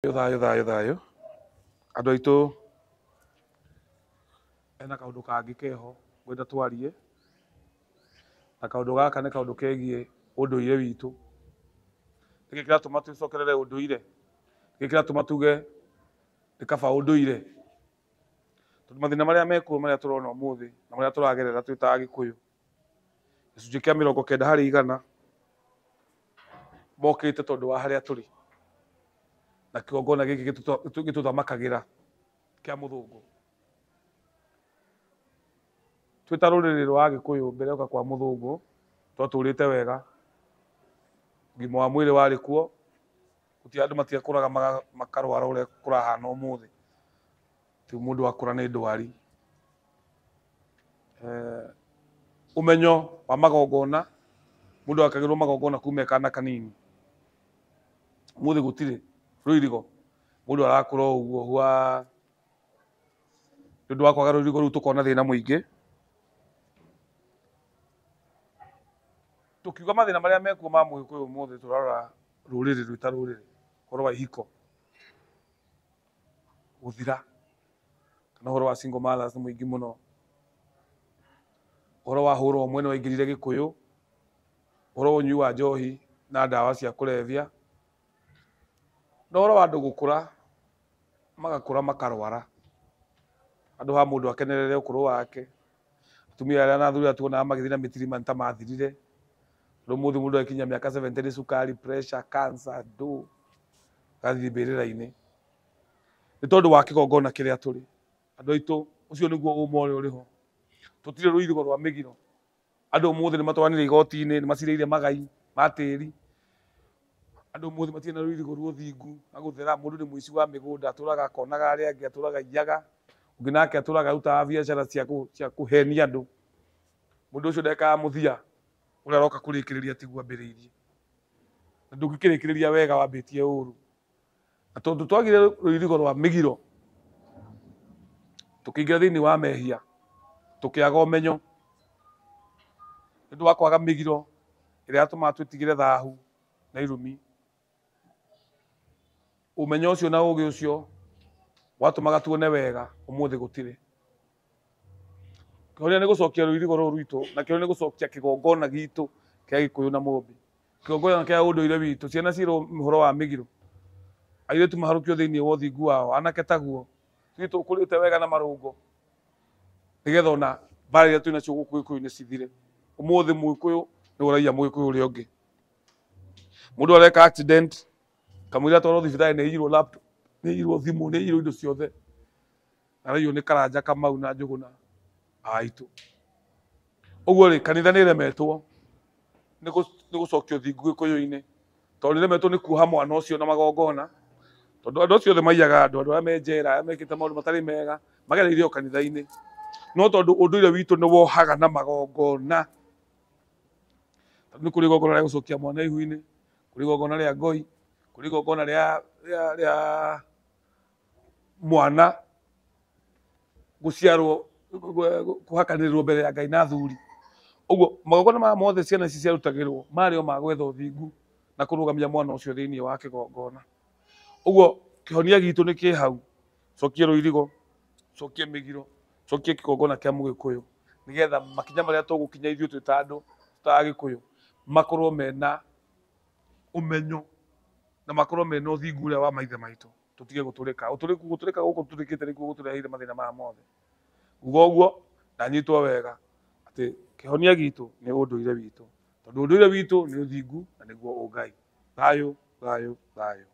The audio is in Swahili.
Thayo andå aitå ena kaundu kangä keho ngwenda twarie na kaundu gaka nä kaundu kegiä ũndũire witũ nä kä kä ratũma tũcokerere ũndũire nä kä kä ratũma tuge nä kaba ũndũire tondũ mathĩna marĩa mekuo marĩa tũrona ũmũthĩ na marĩa tũragerera twĩ ta Agĩkũyũ gĩcunjĩ kĩa 90% mokĩte tondũ wa harĩa tũrĩ na kĩgongona gĩkĩ gĩtũthamakagĩra kĩa mũthũngũ twĩ ta rũrĩrĩ rwa Agĩkũyũ mbere yoka kwa mũthũngũ twatũrĩte wega ũgima wa mwĩrĩ warĩ kuo gũtirĩ andũ matiakũraga makarwara ũrĩa kũrahana ũmũthĩ rĩu mũndũ akũra nĩ ndwari ũmenyo wa magongona mũndũ akagĩrwo magongona kuma kana kanini ũmũthĩ gũtirĩ rũirigo mũndũ arakũra ũguo nĩ ũndũ wa kwaga rũirigo rĩu tũkona thĩna mũingĩ tũkiuga mathĩna marĩa mekuo ma Mũgĩkũyũ ũmũthĩ tũrarora rũrĩrĩ rwĩ ta rũrĩrĩ ũhoro wa ihiko gũthira kana ũhoro wa single mothers nĩ mũingĩ mũno ũhoro wa hũra ũmwe nĩ waingĩrire Gĩkũyũ ũhoro wa ũnyui wa njohi na ndawa cia kũrebia na ũhoro wa andũ gũkũra magakũra makarwara handũ ha mũndũ akenerere ũkũrũ wake atumia arĩa na athuri arĩa tuonaga magĩthiĩ na mĩtirima nĩ ta mathirire rĩu ũmũthĩ mũndũ akinyia mĩaka 70 nĩ cukari pressure cancer ndũ gathiĩ mbĩrĩra-inĩ nĩ tondũ wa kĩgongona kĩrĩa tũrĩ andũ aitũ ũcio nĩguo ũma ũrĩa ũrĩ ho tũtirĩ rũirigo rwa mĩgiro andũ ũmũthĩ nĩ matwaranĩire igoti-inĩ nĩ maciirĩire magai ma tĩri andũ ũmũthĩ matirĩ na rũirigo rwa ũthingu na gũthera mũndũ nĩ mũici wa mĩgũnda atũraga akonaga arĩa angĩ atũraga iyaga ũngĩ nake atũraga arutaga biacara cia kũhenia andũ mũndũ ũcio ndekaga mũthia ũrĩa aroka kũrĩkĩrĩria tiguo ambĩrĩirie na ndũngĩkĩrĩkĩrĩria wega wambĩtie ũru na tondũ twagire rũirigo rwa mĩgiro tũkĩingĩra thĩinĩ wa mehia tũkĩaga ũmenyo nĩ ũndũ wa kwaga mĩgiro ĩrĩa yatũmaga twĩtigĩre thahu na irumi ũmenyo ũcio na ũgĩ ũcio watũmaga tuone wega ũmũthĩ gũtirĩ kĩhonia nĩ gũcokia rũirigo rũrũ rwitũ na kĩhonia nĩ gũcokia kĩgongona gitũ kĩa Gĩkũyũ na Mũmbi kĩgongona kĩa ũndũire witũ ciana cirwo ũhoro wa mĩgiro airĩtu maharũkio thĩinĩ wa ũthingu wao anake taguo ithuĩ tũkũrĩte wega na marũngo nĩgetha ona mbara iria twĩ nacio gũkũ Gĩkũyũ-inĩ cithire ũmũthĩ Mũgĩkũyũ nĩ ũraiya Mũgĩkũyũ ũrĩa ũngĩ mũndũ areka accident kamũira atwarwo thibitarĩ nĩ aiyirwo laptop nĩ aiyirwo thimũ nĩ aiyirwo indo ciothe araiywo nĩ Karanja Kamau na Njũgũna aitũ ũguo rĩ kanitha nĩ ĩremetwo nĩ gũcokia ũthingu Gĩkũyũ-inĩ tondũ nĩ ĩremetwo nĩ kuoha mwana ũcio na magongona tondũ andũ acio othe maiyaga andũ arĩa me njera arĩa mekĩte maũndũ matarĩ mega magereire o kanitha-inĩ no tondũ ũndũire witũ nĩ wohaga na magongona tondũ nĩ kũrĩ igongona rĩa gũcokia mwana ihu-inĩ kũrĩ igongona rĩa ngoi kũrĩ igongona rĩa mwana gũciarwo kũhakanĩrĩrwo mbere ya Ngai na athuri ũguo magongona maya mothe ciana ici ciarutagĩrwo marĩ o ma gwetha ũthingu na kũrũgamia mwana ũcio thĩinĩ wa kĩgongona ũguo kĩhonia gitũ nĩ kĩ hau cokie rũirigo cokie mĩgiro cokie kĩgongona kĩa Mũgĩkũyũ nĩgetha makinya marĩa tũgũkinya ithuĩ twĩ ta andũ ta Agĩkũyũ makorwo mena ũmenyo na makorwo mena ũthingu ũrĩa wa maithe maitũ tũtige gũtũrĩka gũkũ tũrĩkĩte nĩkuo gũtũreheire mathĩna maya mothe nguga ũguo na nyitwo wega atĩ kĩhonia gitũ nĩ ũndũire witũ tondũ ũndũire witũ nĩ ũthingu na nĩguo ũngai thayũ thayũ thayũ